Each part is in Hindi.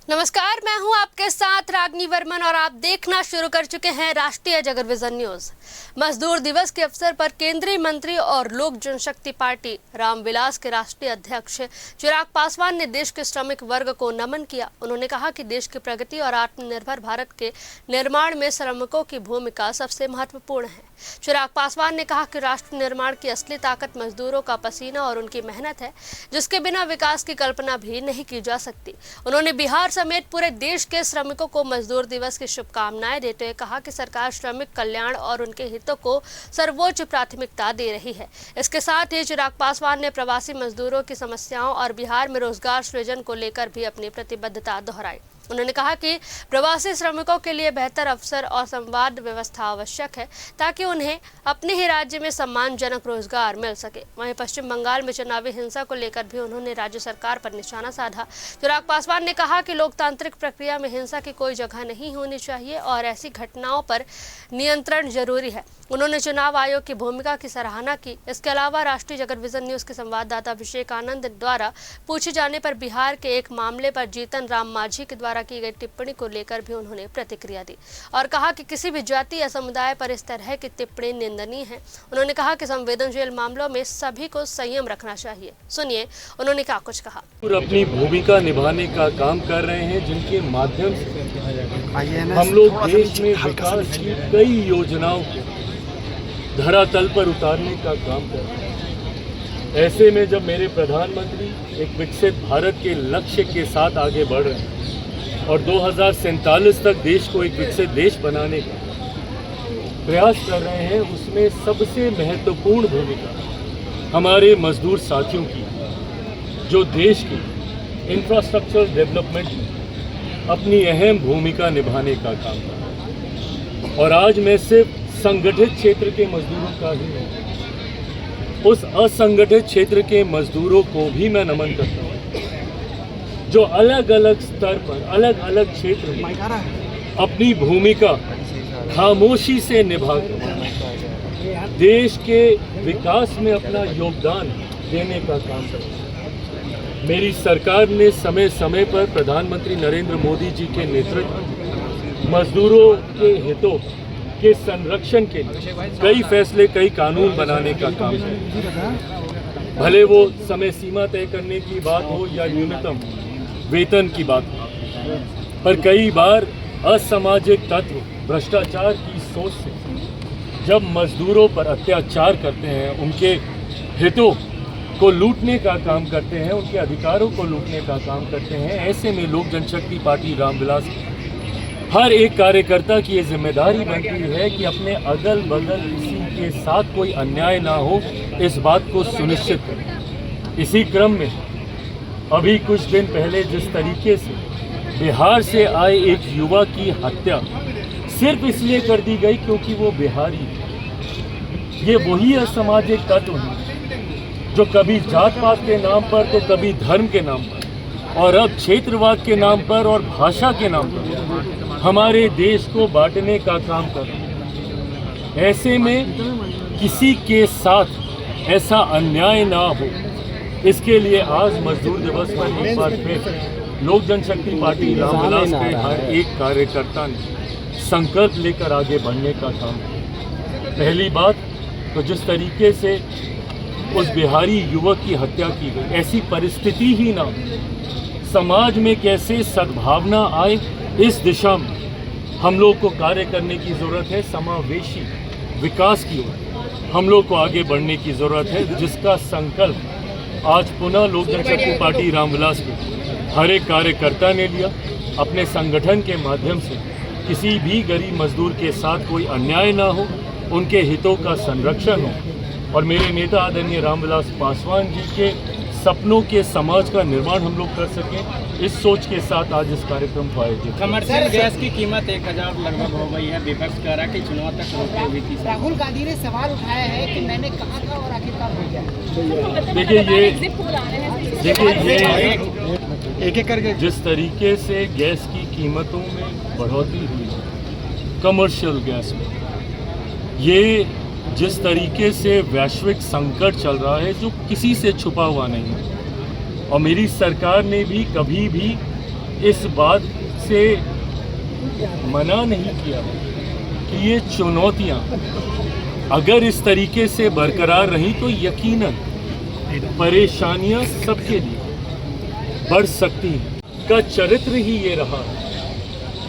नमस्कार, मैं हूं आपके साथ रागनी वर्मन और आप देखना शुरू कर चुके हैं राष्ट्रीय जगत विजन न्यूज। मजदूर दिवस के अवसर पर केंद्रीय मंत्री और लोक जनशक्ति पार्टी रामविलास के राष्ट्रीय अध्यक्ष चिराग पासवान ने देश के श्रमिक वर्ग को नमन किया। उन्होंने कहा कि देश की प्रगति और आत्मनिर्भर भारत के निर्माण में श्रमिकों की भूमिका सबसे महत्वपूर्ण है। चिराग पासवान ने कहा कि राष्ट्र निर्माण की असली ताकत मजदूरों का पसीना और उनकी मेहनत है, जिसके बिना विकास की कल्पना भी नहीं की जा सकती। उन्होंने बिहार समेत पूरे देश के श्रमिकों को मजदूर दिवस की शुभकामनाएं देते हुए कहा कि सरकार श्रमिक कल्याण और उनके हितों को सर्वोच्च प्राथमिकता दे रही है। इसके साथ ही चिराग पासवान ने प्रवासी मजदूरों की समस्याओं और बिहार में रोजगार सृजन को लेकर भी अपनी प्रतिबद्धता दोहराई। उन्होंने कहा कि प्रवासी श्रमिकों के लिए बेहतर अवसर और संवाद व्यवस्था आवश्यक है ताकि उन्हें अपने ही राज्य में सम्मानजनक रोजगार मिल सके। वहीं पश्चिम बंगाल में चुनावी हिंसा को लेकर भी उन्होंने राज्य सरकार पर निशाना साधा। चिराग पासवान ने कहा कि लोकतांत्रिक प्रक्रिया में हिंसा की कोई जगह नहीं होनी चाहिए और ऐसी घटनाओं पर नियंत्रण जरूरी है। उन्होंने चुनाव आयोग की भूमिका की सराहना की। इसके अलावा राष्ट्रीय जगत विजन न्यूज के संवाददाता अभिषेक आनंद द्वारा पूछे जाने पर बिहार के एक मामले पर जीतन राम मांझी के द्वारा की गई टिप्पणी को लेकर भी उन्होंने प्रतिक्रिया दी और कहा कि किसी भी जाति या समुदाय पर इस तरह की टिप्पणी निंदनीय है। उन्होंने कहा कि संवेदनशील मामलों में सभी को संयम रखना चाहिए। सुनिए उन्होंने क्या कुछ कहा। अपनी भूमिका निभाने का काम कर रहे हैं, जिनके माध्यम से हम लोग देश में विकास की कई योजनाओं को धरातल पर उतारने का काम कर रहे हैं। ऐसे में जब मेरे प्रधानमंत्री एक विकसित भारत के लक्ष्य के साथ आगे बढ़ रहे हैं और 2047 तक देश को एक विकसित देश बनाने का प्रयास कर रहे हैं, उसमें सबसे महत्वपूर्ण भूमिका हमारे मजदूर साथियों की, जो देश की इंफ्रास्ट्रक्चर डेवलपमेंट में अपनी अहम भूमिका निभाने का काम कर रहे हैं। और आज मैं सिर्फ संगठित क्षेत्र के मजदूरों का ही नहीं, उस असंगठित क्षेत्र के मजदूरों को भी मैं नमन करता हूँ, जो अलग अलग स्तर पर अलग अलग क्षेत्र में अपनी भूमिका खामोशी से निभाकर देश के विकास में अपना योगदान देने का काम कर रहे हैं। मेरी सरकार ने समय समय पर प्रधानमंत्री नरेंद्र मोदी जी के नेतृत्व में मजदूरों के हितों के संरक्षण के लिए कई फैसले, कई कानून बनाने का काम है। भले वो समय सीमा तय करने की बात हो या न्यूनतम वेतन की बात हो, पर कई बार असामाजिक तत्व भ्रष्टाचार की सोच से जब मजदूरों पर अत्याचार करते हैं, उनके हितों को लूटने का काम करते हैं, उनके अधिकारों को लूटने का काम करते हैं, ऐसे में लोक जनशक्ति पार्टी रामविलास हर एक कार्यकर्ता की ये जिम्मेदारी बनती है कि अपने अगल बगल किसी के साथ कोई अन्याय ना हो, इस बात को सुनिश्चित करें। इसी क्रम में अभी कुछ दिन पहले जिस तरीके से बिहार से आए एक युवा की हत्या सिर्फ इसलिए कर दी गई क्योंकि वो बिहारी है, ये वही असामाजिक तत्व है जो कभी जात पात के नाम पर तो कभी धर्म के नाम पर और अब क्षेत्रवाद के नाम पर और भाषा के नाम पर हमारे देश को बांटने का काम कर रहे हैं। ऐसे में किसी के साथ ऐसा अन्याय ना हो, इसके लिए आज मजदूर दिवस पर एक बार फिर लोक जनशक्ति पार्टी रामविलास के हर एक कार्यकर्ता ने संकल्प लेकर आगे बढ़ने का काम किया। पहली बात तो जिस तरीके से उस बिहारी युवक की हत्या की गई, ऐसी परिस्थिति ही ना, समाज में कैसे सद्भावना आए, इस दिशा में हम लोग को कार्य करने की ज़रूरत है। समावेशी विकास की ओर हम लोग को आगे बढ़ने की ज़रूरत है, जिसका संकल्प आज पुनः लोक जनशक्ति पार्टी रामविलास के हर एक कार्यकर्ता ने लिया। अपने संगठन के माध्यम से किसी भी गरीब मजदूर के साथ कोई अन्याय ना हो, उनके हितों का संरक्षण हो और मेरे नेता आदरणीय रामविलास पासवान जी के सपनों के समाज का निर्माण हम लोग कर सकें, इस सोच के साथ आज इस कार्यक्रम को आयोजित। कमर्शियल गैस की कीमत 1000 लगभग हो गई है। विपक्ष कह रहा है कि चुनाव तक रोकी हुई थी। राहुल गांधी ने सवाल उठाया है कि मैंने कहा था और आखिरकार हो गया। देखिए ये एक करके जिस तरीके से गैस की कीमतों में बढ़ोतरी हुई है, कमर्शियल गैस में, ये जिस तरीके से वैश्विक संकट चल रहा है जो किसी से छुपा हुआ नहीं है, और मेरी सरकार ने भी कभी भी इस बात से मना नहीं किया कि ये चुनौतियां अगर इस तरीके से बरकरार रही तो यकीनन परेशानियां सबके लिए बढ़ सकती हैं। का चरित्र ही ये रहा,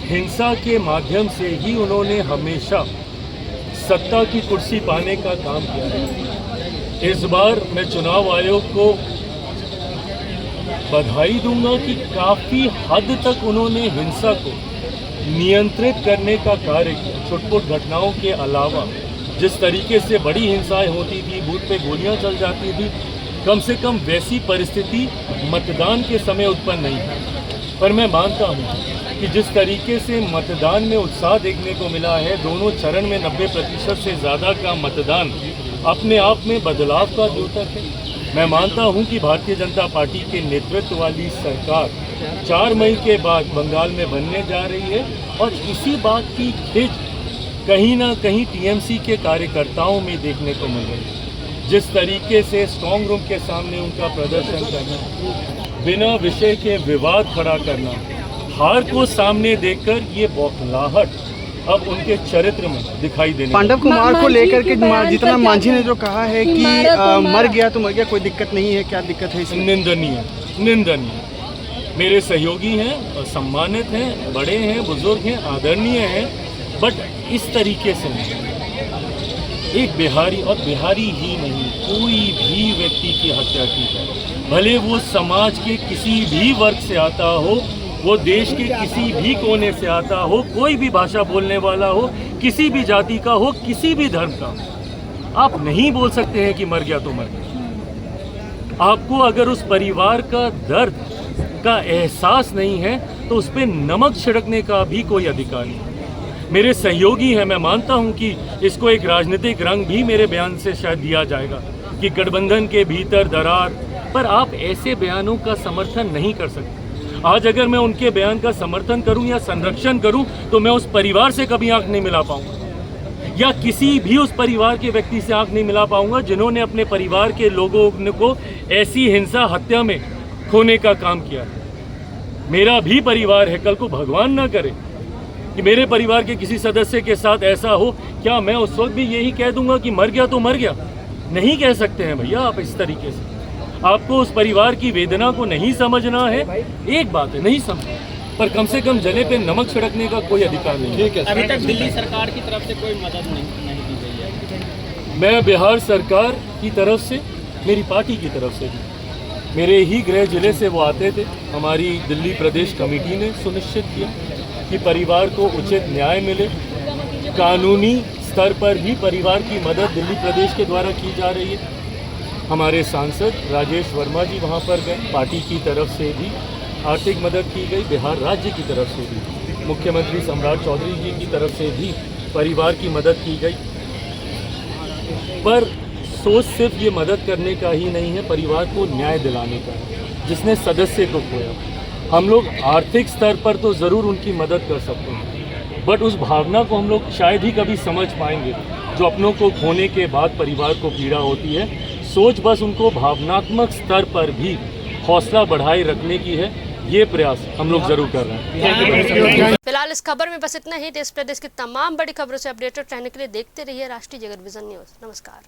हिंसा के माध्यम से ही उन्होंने हमेशा सत्ता की कुर्सी पाने का काम किया है। इस बार मैं चुनाव आयोग को बधाई दूंगा कि काफ़ी हद तक उन्होंने हिंसा को नियंत्रित करने का कार्य किया। छुटपुट घटनाओं के अलावा जिस तरीके से बड़ी हिंसाएं होती थी, बूथ पे गोलियां चल जाती थी, कम से कम वैसी परिस्थिति मतदान के समय उत्पन्न नहीं थी। पर मैं मानता हूं कि जिस तरीके से मतदान में उत्साह देखने को मिला है, दोनों चरण में 90% से ज़्यादा का मतदान अपने आप में बदलाव का द्योतक है। मैं मानता हूं कि भारतीय जनता पार्टी के नेतृत्व वाली सरकार 4 मई के बाद बंगाल में बनने जा रही है और इसी बात की खिंच कहीं ना कहीं टीएमसी के कार्यकर्ताओं में देखने को मिल रही है। जिस तरीके से स्ट्रॉन्ग रूम के सामने उनका प्रदर्शन करना, बिना विषय के विवाद खड़ा करना, हार को सामने देखकर ये बौखलाहट अब उनके चरित्र में दिखाई देने पांडव कुमार को लेकर के जितना मांझी ने जो कहा है कि मर गया तो मर गया, कोई दिक्कत नहीं है, क्या दिक्कत है इसमें? निंदनीय। मेरे सहयोगी हैं, सम्मानित हैं, बड़े हैं, बुजुर्ग हैं, आदरणीय हैं, बट इस तरीके से एक बिहारी, और बिहारी ही नहीं, कोई भी व्यक्ति की हत्या की जाए, भले वो समाज के किसी भी वर्ग से आता हो, वो देश के किसी भी कोने से आता हो, कोई भी भाषा बोलने वाला हो, किसी भी जाति का हो, किसी भी धर्म का, आप नहीं बोल सकते हैं कि मर गया तो मर गया। आपको अगर उस परिवार का दर्द का एहसास नहीं है तो उस पर नमक छिड़कने का भी कोई अधिकार नहीं। मेरे सहयोगी हैं, मैं मानता हूं कि इसको एक राजनीतिक रंग भी मेरे बयान से शायद दिया जाएगा कि गठबंधन के भीतर दरार, पर आप ऐसे बयानों का समर्थन नहीं कर सकते। आज अगर मैं उनके बयान का समर्थन करूं या संरक्षण करूं तो मैं उस परिवार से कभी आंख नहीं मिला पाऊंगा, या किसी भी उस परिवार के व्यक्ति से आंख नहीं मिला पाऊंगा जिन्होंने अपने परिवार के लोगों को ऐसी हिंसा, हत्या में खोने का काम किया है। मेरा भी परिवार है, कल को भगवान ना करे कि मेरे परिवार के किसी सदस्य के साथ ऐसा हो, क्या मैं उस वक्त भी यही कह दूंगा कि मर गया तो मर गया? नहीं कह सकते हैं भैया आप इस तरीके से। आपको उस परिवार की वेदना को नहीं समझना है, एक बात है, नहीं समझ, पर कम से कम जले पे नमक छिड़कने का कोई अधिकार नहीं है। अभी तक दिल्ली सरकार की तरफ से कोई मदद नहीं दी गई है। मैं बिहार सरकार की तरफ से, मेरी पार्टी की तरफ से भी, मेरे ही गृह जिले से वो आते थे, हमारी दिल्ली प्रदेश कमेटी ने सुनिश्चित किया कि परिवार को उचित न्याय मिले। कानूनी स्तर पर भी परिवार की मदद दिल्ली प्रदेश के द्वारा की जा रही है। हमारे सांसद राजेश वर्मा जी वहाँ पर गए, पार्टी की तरफ से भी आर्थिक मदद की गई, बिहार राज्य की तरफ से भी, मुख्यमंत्री सम्राट चौधरी जी की तरफ से भी परिवार की मदद की गई। पर सोच सिर्फ ये मदद करने का ही नहीं है, परिवार को न्याय दिलाने का है, जिसने सदस्य को खोया। हम लोग आर्थिक स्तर पर तो ज़रूर उनकी मदद कर सकते हैं, बट उस भावना को हम लोग शायद ही कभी समझ पाएंगे जो अपनों को खोने के बाद परिवार को पीड़ा होती है। सोच बस उनको भावनात्मक स्तर पर भी हौसला बढ़ाए रखने की है, ये प्रयास हम लोग जरूर कर रहे हैं। फिलहाल इस खबर में बस इतना ही। देश प्रदेश की तमाम बड़ी खबरों से अपडेटेड रहने के लिए देखते रहिए राष्ट्रीय जगत विजन न्यूज। नमस्कार।